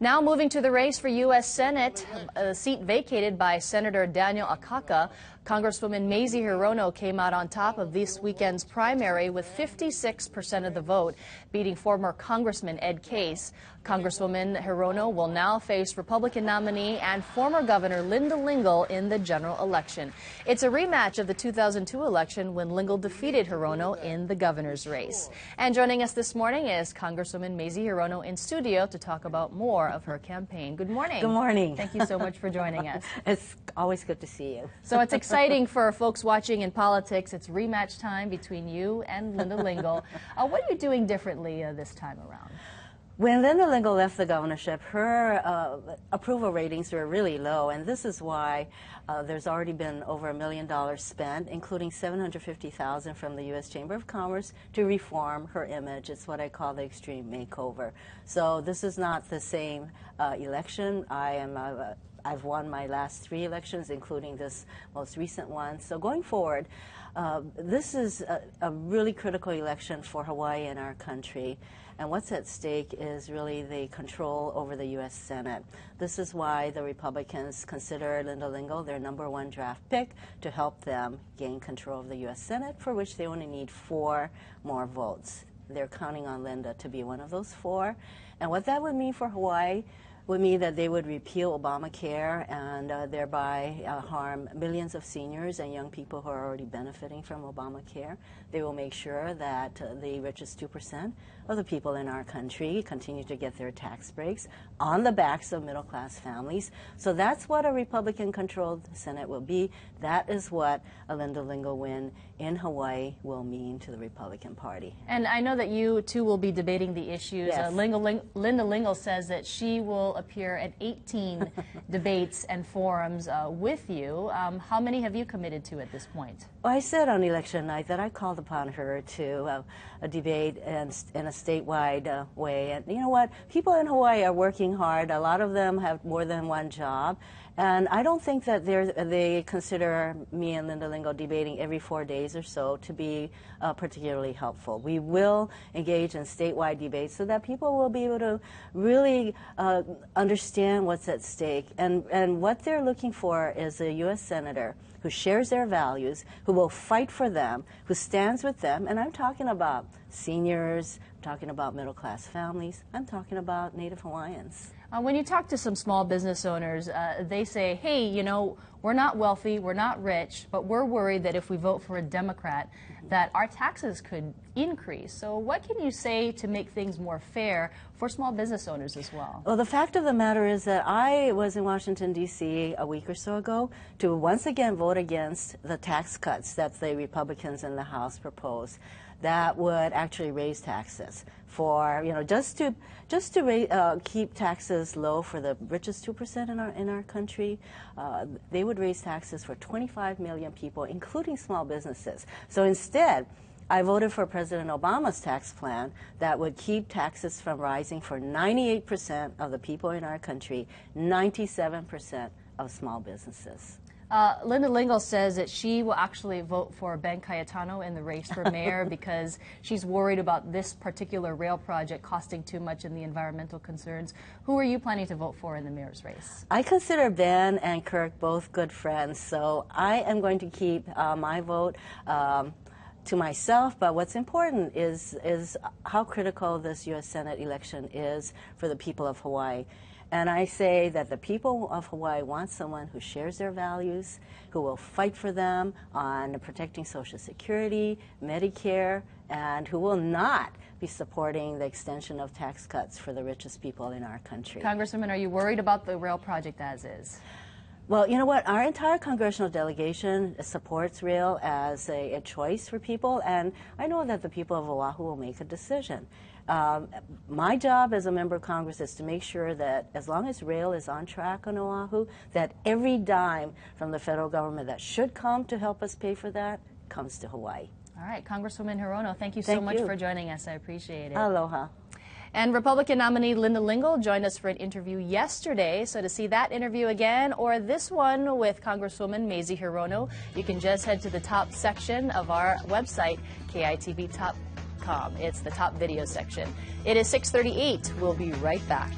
Now moving to the race for U.S. Senate, a seat vacated by Senator Daniel Akaka, Congresswoman Mazie Hirono came out on top of this weekend's primary with 56% of the vote, beating former Congressman Ed Case. Congresswoman Hirono will now face Republican nominee and former Governor Linda Lingle in the general election. It's a rematch of the 2002 election when Lingle defeated Hirono in the governor's race. And joining us this morning is Congresswoman Mazie Hirono in studio to talk about more of her campaign. Good morning. Good morning. Thank you so much for joining us. It's always good to see you. So it's exciting for folks watching in politics. It's rematch time between you and Linda Lingle. What are you doing differently this time around? When Linda Lingle left the governorship, her approval ratings were really low, and this is why there's already been over $1 million spent, including $750,000 from the U.S. Chamber of Commerce to reform her image. It's what I call the extreme makeover. So this is not the same election. I've won my last 3 elections, including this most recent one. So going forward, this is a really critical election for Hawaii and our country. And what's at stake is really the control over the U.S. Senate. This is why the Republicans consider Linda Lingle their #1 draft pick to help them gain control of the U.S. Senate, for which they only need 4 more votes. They're counting on Linda to be one of those 4. And what that would mean for Hawaii would mean that they would repeal Obamacare and thereby harm millions of seniors and young people who are already benefiting from Obamacare. They will make sure that the richest 2% of the people in our country continue to get their tax breaks on the backs of middle-class families. So that's what a Republican-controlled Senate will be. That is what a Linda Lingle win in Hawaii will mean to the Republican Party. And I know that you, too, will be debating the issues. Yes. Linda Lingle says that she will appear at 18 debates and forums with you. How many have you committed to at this point? Well, I said on election night that I called upon her to a debate in a statewide way. And you know what? People in Hawaii are working hard. A lot of them have more than one job. And I don't think that they consider me and Linda Lingle debating every 4 days or so to be particularly helpful. We will engage in statewide debates so that people will be able to really understand what's at stake. And what they're looking for is a U.S. Senator who shares their values, who will fight for them, who stands with them. And I'm talking about seniors, I'm talking about middle-class families, I'm talking about Native Hawaiians. When you talk to some small business owners, they say, hey, you know, we're not wealthy, we're not rich, but we're worried that if we vote for a Democrat, that our taxes could increase. So what can you say to make things more fair for small business owners as well? Well, the fact of the matter is that I was in Washington, D.C. a week or so ago to once again vote against the tax cuts that the Republicans in the House proposed that would actually raise taxes for, you know, just to keep taxes low for the richest 2% in our country. They would raise taxes for 25 million people, including small businesses. So instead, I voted for President Obama's tax plan that would keep taxes from rising for 98% of the people in our country, 97% of small businesses. Linda Lingle says that she will actually vote for Ben Cayetano in the race for mayor because she's worried about this particular rail project costing too much in the environmental concerns. Who are you planning to vote for in the mayor's race? I consider Ben and Kirk both good friends, so I am going to keep my vote to myself, but what's important is how critical this U.S. Senate election is for the people of Hawaii. And I say that the people of Hawaii want someone who shares their values, who will fight for them on protecting Social Security, Medicare, and who will not be supporting the extension of tax cuts for the richest people in our country. Congresswoman, are you worried about the rail project as is? Well, you know what? Our entire congressional delegation supports rail as a choice for people, and I know that the people of Oahu will make a decision. My job as a member of Congress is to make sure that as long as rail is on track on Oahu, that every dime from the federal government that should come to help us pay for that comes to Hawaii. All right, Congresswoman Hirono, thank you so much for joining us. I appreciate it. Aloha. And Republican nominee Linda Lingle joined us for an interview yesterday. So to see that interview again or this one with Congresswoman Mazie Hirono, you can just head to the top section of our website, KITVtop.com. It's the top video section. It is 6:38. We'll be right back.